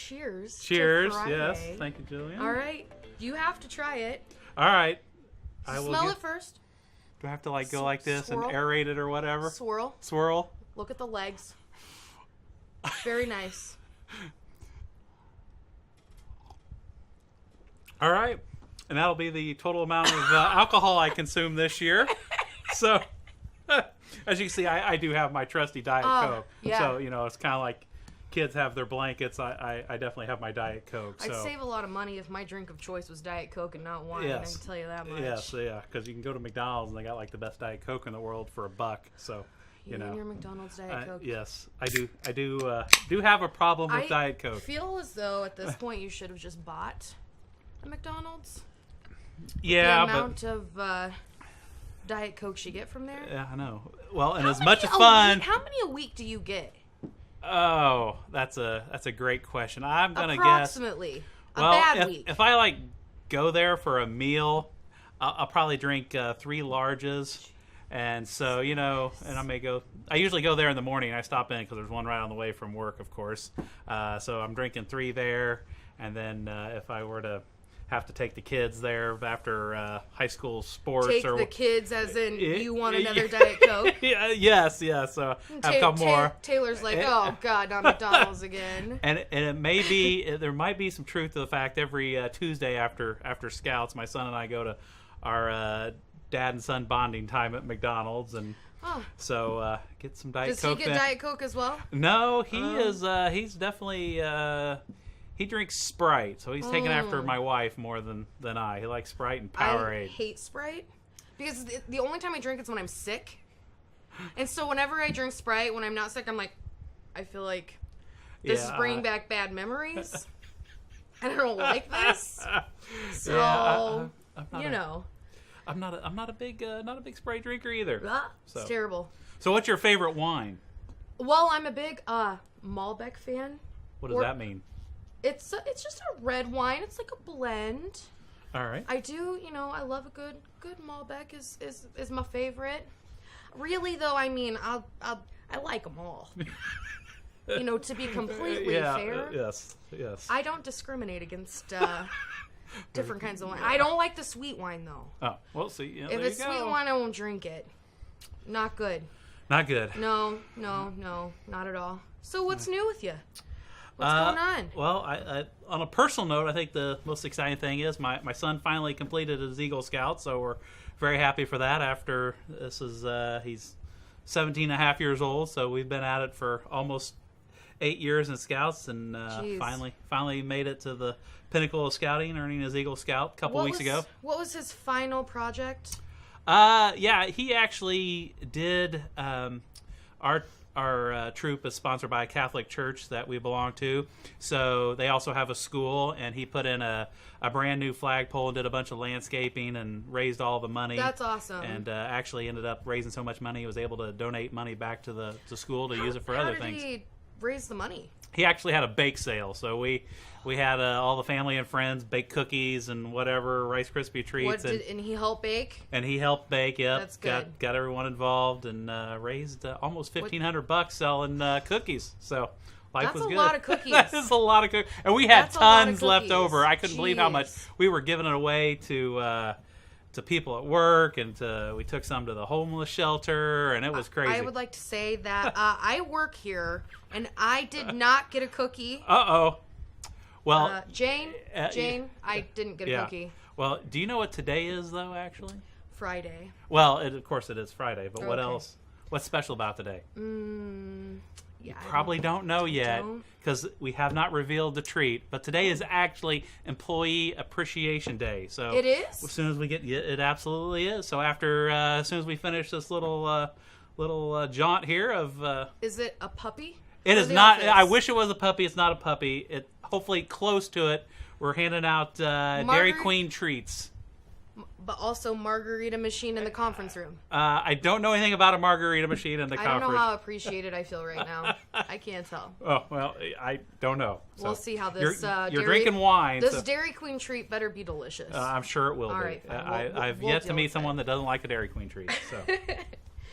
cheers. Cheers. To Friday. Yes. Thank you, Jillian. All right. You have to try it. All right. Smell it first. Do I have to go like this swirl. and aerate it or whatever? Swirl. Look at the legs. Very nice. All right. And that'll be the total amount of alcohol I consume this year. So, as you can see, I do have my trusty Diet Coke. Yeah. So, it's kind of like kids have their blankets. I definitely have my Diet Coke. So. I'd save a lot of money if my drink of choice was Diet Coke and not wine. Yes. I can tell you that much. Yes, yeah, because you can go to McDonald's and they got the best Diet Coke in the world for $1. So, You and your McDonald's Diet Coke. Yes, I do. I do have a problem with Diet Coke. I feel as though at this point you should have just bought a McDonald's. Yeah, the amount of Diet Coke you get from there. Yeah, I know. Well, and as much much as fun. How many a week do you get? Oh, that's a great question. I'm gonna guess approximately a bad week. If I go there for a meal, I'll probably drink 3 larges. And so, and I may go. I usually go there in the morning. I stop in because there's one right on the way from work, of course. So I'm drinking 3 there, and then if I were to have to take the kids there after high school sports, take the kids, as in you want another Diet Coke. Yes. So have a couple more. Taylor's like, oh God, not McDonald's again. And it may be there might be some truth to the fact every Tuesday after Scouts, my son and I go to our dad and son bonding time at McDonald's, and so get some Diet Coke. Does he get Diet Coke as well? No, he is. He's definitely. He drinks Sprite, so he's taken after my wife more than I. He likes Sprite and Powerade. I hate Sprite because the only time I drink is when I'm sick, and so whenever I drink Sprite when I'm not sick, I'm like, I feel like this is bringing back bad memories, and I don't like this. So I'm not a big Sprite drinker either. It's terrible. So what's your favorite wine? Well, I'm a big Malbec fan. What does that mean? It's just a red wine. It's like a blend. All right. I do, I love a good Malbec is my favorite. Really though, I mean, I like them all. To be completely fair. Yes. I don't discriminate against different kinds of wine. I don't like the sweet wine though. Oh, well, see, if it's sweet wine, I won't drink it. Not good. Not good. No, not at all. So what's new with you? What's going on? Well, I on a personal note, I think the most exciting thing is my son finally completed his Eagle Scout, so we're very happy for that. After he's 17 and a half years old, so we've been at it for almost 8 years in Scouts, and finally made it to the pinnacle of scouting, earning his Eagle Scout a couple weeks ago. What was his final project? He actually did. Our troop is sponsored by a Catholic church that we belong to, so they also have a school, and he put in a brand new flagpole and did a bunch of landscaping and raised all the money. That's awesome. And actually ended up raising so much money he was able to donate money back to the school to use it for other things. How did he raise the money? He actually had a bake sale, so we had all the family and friends bake cookies and whatever, Rice Krispie treats. And he helped bake? And he helped bake, yep. That's good. Got everyone involved and raised almost $1,500 selling cookies. So life was good. That's a lot of cookies. That is a lot of cookies. And we had tons left over. I couldn't believe how much we were giving it away to people at work, and we took some to the homeless shelter, and it was crazy. I would like to say that I work here, and I did not get a cookie. Uh-oh. Well, Jane, I didn't get a cookie. Well, do you know what today is, though, actually? Friday. Well, of course it is Friday, but what else? What's special about today? You probably don't know yet, because we have not revealed the treat. But today is actually Employee Appreciation Day. So it is? As soon as we it absolutely is. So after, as soon as we finish this little jaunt here of... is it a puppy? It is not. I wish it was a puppy. It's not a puppy. It hopefully close to it. We're handing out Dairy Queen treats. But also margarita machine in the conference room. I don't know anything about a margarita machine in the conference. I don't know how appreciated I feel right now. I can't tell. Oh, well, I don't know. So we'll see how this... You're drinking wine. This Dairy Queen treat better be delicious. I'm sure it will be. All right, I've yet to meet someone that doesn't like a Dairy Queen treat. So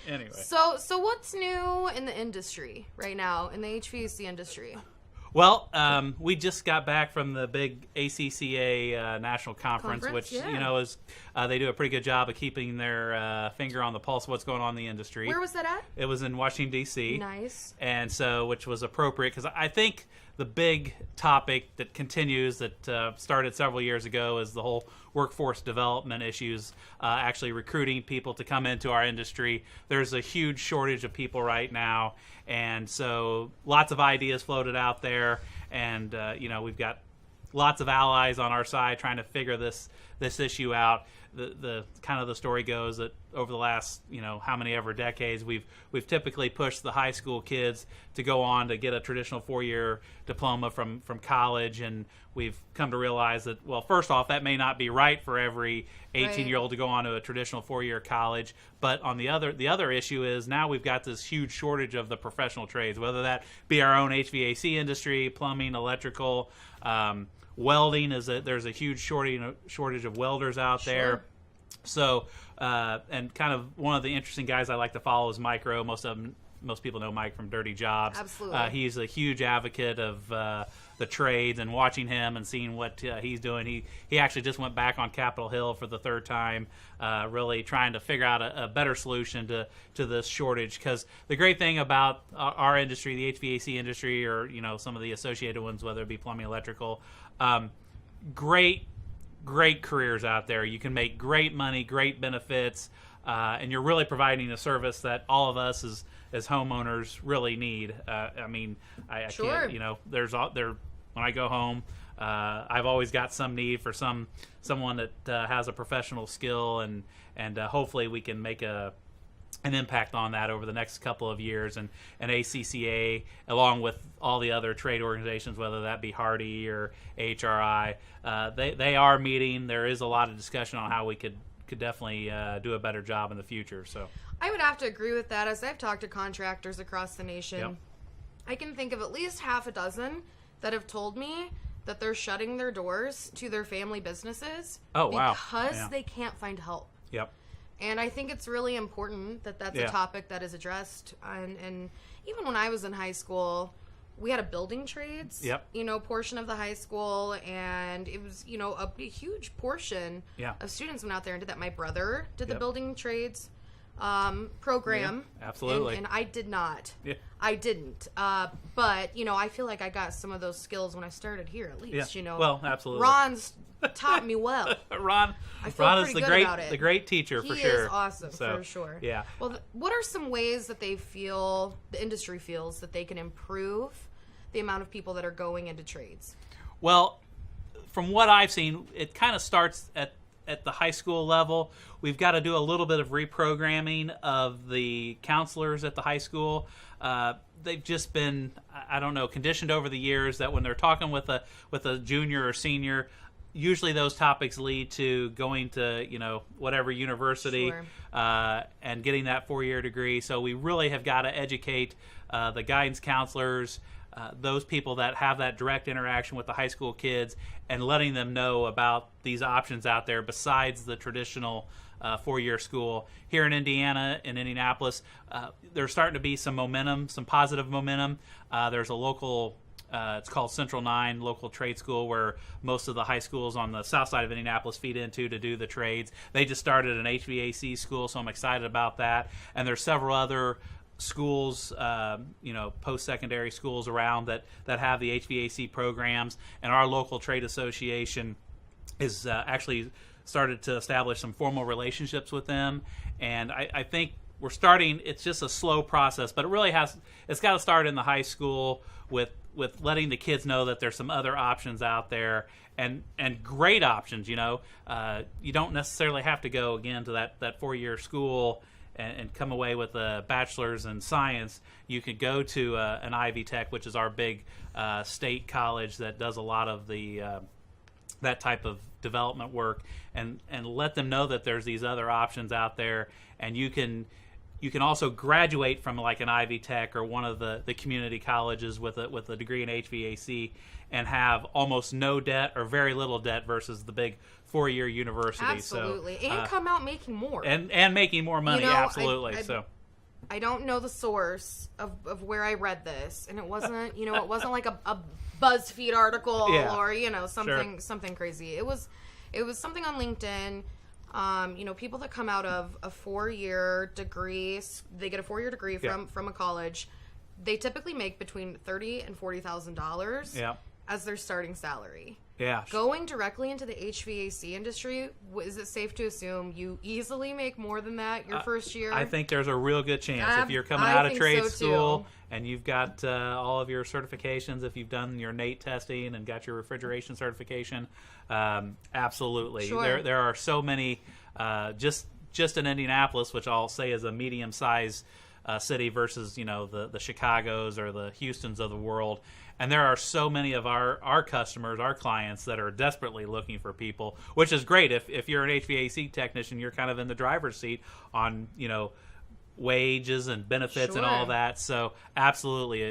anyway. So what's new in the industry right now, in the HVAC industry? Well, we just got back from the big ACCA national conference, which is they do a pretty good job of keeping their finger on the pulse of what's going on in the industry. Where was that at? It was in Washington, D.C. Nice. And so, which was appropriate because I think the big topic that continues that started several years ago is the whole workforce development issues, actually recruiting people to come into our industry. There's a huge shortage of people right now, and so lots of ideas floated out there, and we've got lots of allies on our side trying to figure this issue out. The kind of the story goes that over the last how many ever decades we've typically pushed the high school kids to go on to get a traditional 4-year diploma from college, and we've come to realize that, well, first off, that may not be right for every 18-year-old to go on to a traditional 4-year college, but on the other issue is now we've got this huge shortage of the professional trades, whether that be our own HVAC industry, plumbing, electrical, welding. There's a huge shortage of welders out there. So, and kind of one of the interesting guys I like to follow is Mike Rowe. Most people know Mike from Dirty Jobs. Absolutely. He's a huge advocate of the trades, and watching him and seeing what he's doing. He actually just went back on Capitol Hill for the third time, really trying to figure out a better solution to this shortage. Because the great thing about our industry, the HVAC industry, or some of the associated ones, whether it be plumbing, electrical, great careers out there. You can make great money, great benefits, and you're really providing a service that all of us as homeowners really need. I mean, I Sure. can't, when I go home, I've always got some need for someone that has a professional skill, and hopefully we can make an impact on that over the next couple of years. And ACCA, along with all the other trade organizations, whether that be Hardy or HRI, they are meeting. There is a lot of discussion on how we could definitely do a better job in the future. So I would have to agree with that. As I've talked to contractors across the nation, Yep. I can think of at least half a dozen that have told me that they're shutting their doors to their family businesses because they can't find help. Yep. And I think it's really important that that's a topic that is addressed. And even when I was in high school, we had a building trades, portion of the high school, and it was, a huge portion of students went out there and did that. My brother did the building trades program. Yeah, absolutely. And I did not. Yeah. I didn't. But, I feel like I got some of those skills when I started here, at least, Well, absolutely. Ron's taught me well. Ron is the great teacher for sure. He is awesome, for sure. Yeah. Well, what are some ways that the industry feels that they can improve the amount of people that are going into trades? Well, from what I've seen, it kind of starts at the high school level. We've got to do a little bit of reprogramming of the counselors at the high school. They've just been, conditioned over the years that when they're talking with a junior or senior, usually those topics lead to going to whatever university and getting that 4-year degree. So we really have got to educate the guidance counselors, those people that have that direct interaction with the high school kids, and letting them know about these options out there besides the traditional 4-year school. Here in Indiana, in Indianapolis, there's starting to be some momentum, some positive momentum. There's a local, it's called Central 9 local trade school, where most of the high schools on the south side of Indianapolis feed into to do the trades. They just started an HVAC school, so I'm excited about that. And there's several other schools, post-secondary schools around that have the HVAC programs, and our local trade association is actually started to establish some formal relationships with them. And I think we're starting, it's just a slow process, but it's got to start in the high school with letting the kids know that there's some other options out there, and great options. You don't necessarily have to go again to that 4-year school and come away with a bachelor's in science. You could go to an Ivy Tech, which is our big state college that does a lot of the that type of development work, and let them know that there's these other options out there, and you can also graduate from like an Ivy Tech or one of the community colleges with a degree in HVAC and have almost no debt or very little debt versus the big 4-year university. Absolutely. So, and come out making more. And making more money, absolutely. I don't know the source of where I read this, and it wasn't, it wasn't like a BuzzFeed article or, something crazy. It was something on LinkedIn. People that come out of a 4-year degree, they get a 4-year degree from a college. They typically make between $30,000 and $40,000 as their starting salary. Yeah. Going directly into the HVAC industry, is it safe to assume you easily make more than that your first year? I think there's a real good chance if you're coming out of trade school and you've got all of your certifications, if you've done your NATE testing and got your refrigeration certification, absolutely. Sure. There are so many, just in Indianapolis, which I'll say is a medium-sized city versus, the Chicagos or the Houstons of the world. And there are so many of our customers, our clients, that are desperately looking for people, which is great. If you're an HVAC technician, you're kind of in the driver's seat on, wages and benefits and all that. So absolutely,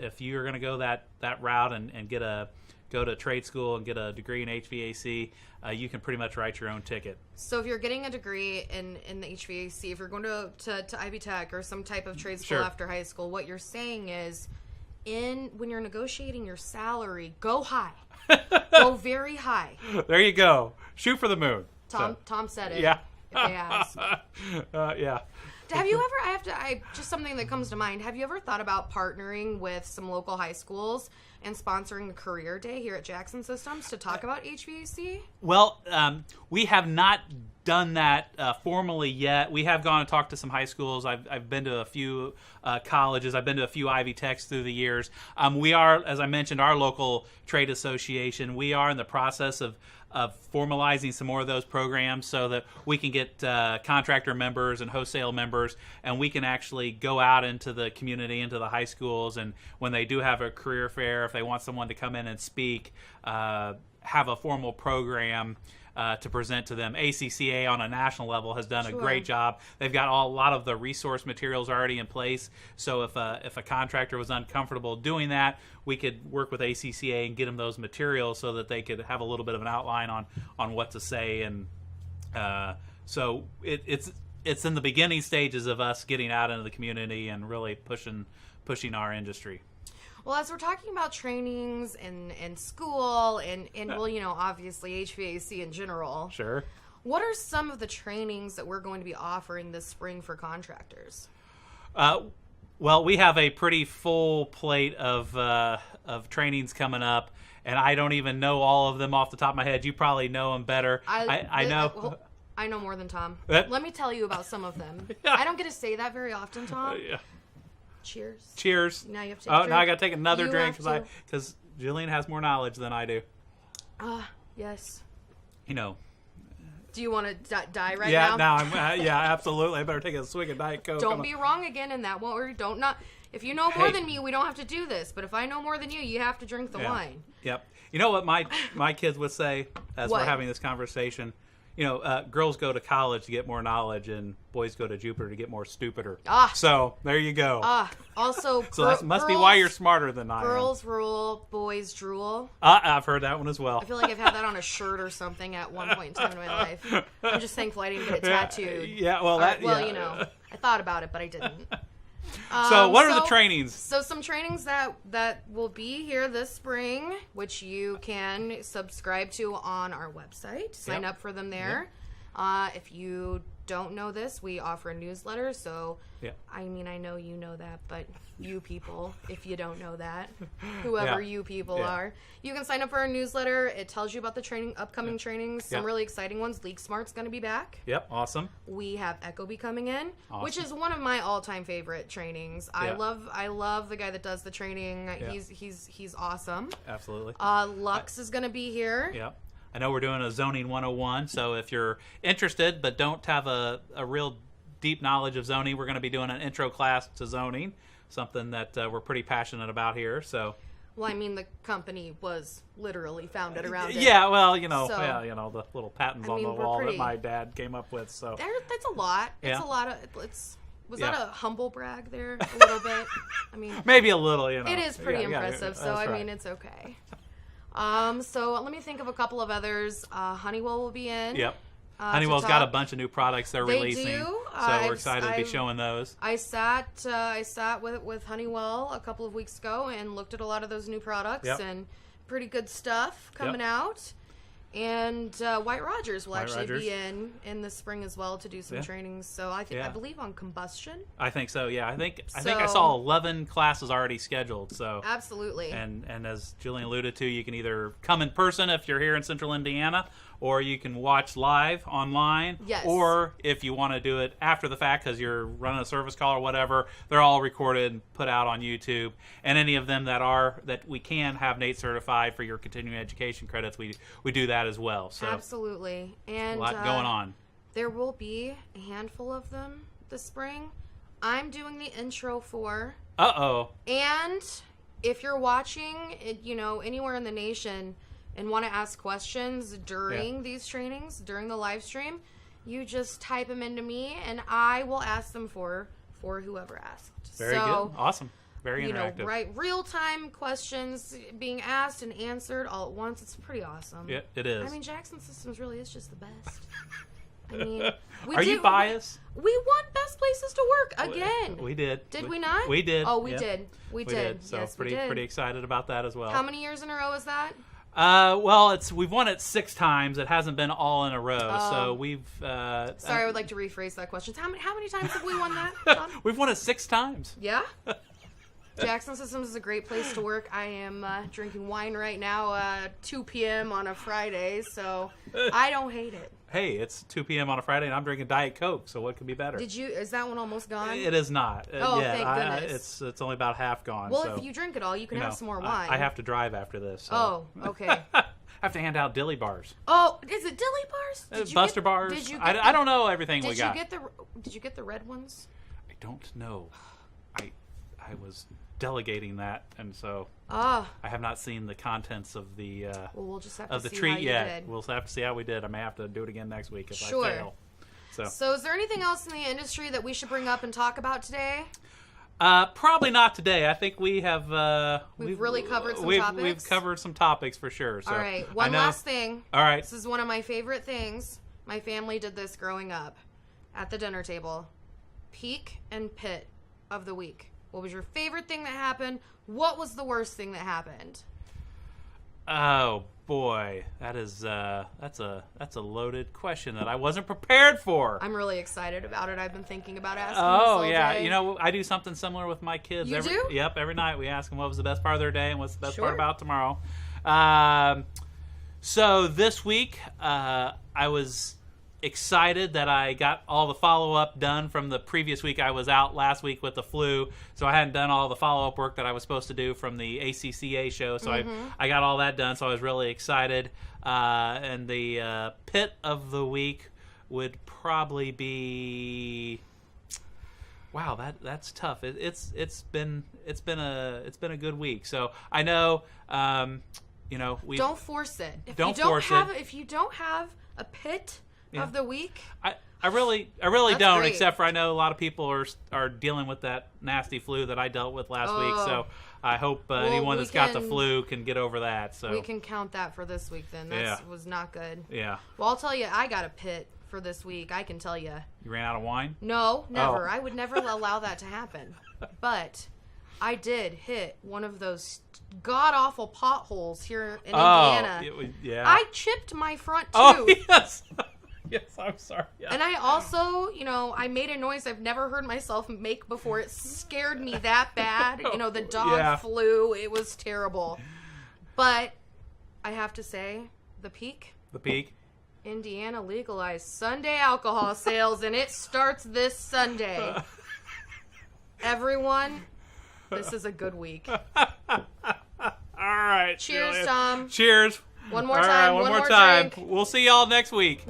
if you're going to go that route and go to trade school and get a degree in HVAC, you can pretty much write your own ticket. So if you're getting a degree in the HVAC, if you're going to Ivy Tech or some type of trade school after high school, what you're saying is, when you're negotiating your salary, go high. Go very high. There you go. Shoot for the moon. Tom said it. Yeah. If they ask. Yeah. Have you ever, just something that comes to mind, have you ever thought about partnering with some local high schools and sponsoring a career day here at Jackson Systems to talk about HVAC? Well, we have not done that formally yet. We have gone and talked to some high schools. I've been to a few colleges. I've been to a few Ivy Techs through the years. We are, as I mentioned, our local trade association. We are in the process of formalizing some more of those programs so that we can get contractor members and wholesale members, and we can actually go out into the community, into the high schools, and when they do have a career fair, if they want someone to come in and speak, have a formal program to present to them. ACCA on a national level has done a great job. They've got a lot of the resource materials already in place. So if a contractor was uncomfortable doing that, we could work with ACCA and get them those materials so that they could have a little bit of an outline on what to say. And so it's in the beginning stages of us getting out into the community and really pushing our industry. Well, as we're talking about trainings and school and well, obviously HVAC in general. Sure. What are some of the trainings that we're going to be offering this spring for contractors? Well, we have a pretty full plate of trainings coming up, and I don't even know all of them off the top of my head. You probably know them better. I know. Well, I know more than Tom. Let me tell you about some of them. I don't get to say that very often, Tom. Yeah. Cheers. Now you have to take a drink. Now I got to take another drink because Jillian has more knowledge than I do. Yes. Do you want to die right now? Yeah, yeah, absolutely. I better take a swig of Diet Coke. Don't be wrong again in that one. If you know more than me, we don't have to do this. But if I know more than you have to drink the wine. Yep. You know what my kids would say as we're having this conversation? Girls go to college to get more knowledge, and boys go to Jupiter to get more stupider. So there you go. Also, so that must be why you're smarter than I am. Girls rule, boys drool. I've heard that one as well. I feel like I've had that on a shirt or something at one point in time in my life. I'm just thankful I didn't get it tattooed. Yeah, well, I thought about it, but I didn't. So what are the trainings? So some trainings that will be here this spring, which you can subscribe to on our website. Sign up for them there. If you don't know this, we offer a newsletter. So, I know you know that, but you people, if you don't know that, whoever you people are, you can sign up for our newsletter. It tells you about the upcoming trainings, some really exciting ones. Leak Smart's going to be back. Yep, awesome. We have Ecobee coming in, which is one of my all-time favorite trainings. I love the guy that does the training. He's awesome. Absolutely. Lux is going to be here. Yep. I know we're doing a zoning 101, so if you're interested but don't have a real deep knowledge of zoning, we're going to be doing an intro class to zoning, something that we're pretty passionate about here. So, well, the company was literally founded around it. Yeah, well, the little patents on the wall that my dad came up with. So that's a lot. It's a lot of Was that a humble brag there a little bit? Maybe a little. It is pretty impressive. So it's okay. So let me think of a couple of others. Honeywell will be in. Yep. Honeywell's got a bunch of new products they're They releasing, do. so we're excited to be showing those. I sat with Honeywell a couple of weeks ago and looked at a lot of those new products and pretty good stuff coming out. And White Rogers will be in the spring as well to do some trainings. So I believe on combustion. I think so. Yeah, I think I saw 11 classes already scheduled. So absolutely. And as Jillian alluded to, you can either come in person if you're here in Central Indiana, or you can watch live online. Yes. Or if you want to do it after the fact because you're running a service call or whatever, they're all recorded and put out on YouTube. And any of them that we can have NATE certified for your continuing education credits, we do that as well. So absolutely. And a lot going on. There will be a handful of them this spring. I'm doing the intro for. And if you're watching, anywhere in the nation and want to ask questions during these trainings, during the live stream, you just type them into me, and I will ask them for whoever asked. Very good. Awesome. Very interactive. Right, real-time questions being asked and answered all at once. It's pretty awesome. Yeah, it is. I mean, Jackson Systems really is just the best. I mean, Are you biased? We won Best Places to Work again. We did. Did we not? We did. Oh, we did. We did. So yes, pretty excited about that as well. How many years in a row is that? Well, we've won it 6 times. It hasn't been all in a row. So we've. Sorry, I would like to rephrase that question. How many times have we won that, Tom? We've won it 6 times. Yeah. Jackson Systems is a great place to work. I am drinking wine right now, 2 p.m. on a Friday, so I don't hate it. Hey, it's 2 p.m. on a Friday, and I'm drinking Diet Coke, so what could be better? Is that one almost gone? It is not. Thank goodness. It's only about half gone. Well, so, if you drink it all, you can have some more wine. I have to drive after this. So. Oh, okay. I have to hand out dilly bars. Oh, is it dilly bars? Buster bars. Did you I don't know everything we got. Did you get the red ones? I don't know. I was delegating that, and so I have not seen the contents of the we'll just have to see treat how you yet. did. We'll have to see how we did. I may have to do it again next week if I fail. So is there anything else in the industry that we should bring up and talk about today? Probably not today. I think we have. We've really covered some topics. We've covered some topics for sure. So, all right. One last thing. All right. This is one of my favorite things. My family did this growing up at the dinner table. Peak and pit of the week. What was your favorite thing that happened? What was the worst thing that happened? Oh boy, that's a loaded question that I wasn't prepared for. I'm really excited about it. I've been thinking about asking. Oh this all yeah, day. I do something similar with my kids. You do? Yep, every night we ask them what was the best part of their day and what's the best part about tomorrow. So this week I was excited that I got all the follow-up done from the previous week. I was out last week with the flu, so I hadn't done all the follow-up work that I was supposed to do from the ACCA show, so I got all that done, so I was really excited. And the pit of the week would probably be... Wow, that's tough. It's been a good week. So I know we don't force it. If you don't have a pit of the week, I really don't. Great. Except for I know a lot of people are dealing with that nasty flu that I dealt with last week. So I hope anyone that's got the flu can get over that. So we can count that for this week. Then that was not good. Yeah. Well, I'll tell you, I got a pit for this week. I can tell you. You ran out of wine? No, never. I would never allow that to happen. But I did hit one of those god-awful potholes here in Indiana. Yeah. I chipped my front tooth. Oh, yes. Yes, I'm sorry. Yeah. And I also, I made a noise I've never heard myself make before. It scared me that bad. The dog flew. It was terrible. But I have to say, the peak. Indiana legalized Sunday alcohol sales, and it starts this Sunday. Everyone, this is a good week. All right. Cheers, Jillian. Tom. Cheers. One more time. One more time. We'll see y'all next week.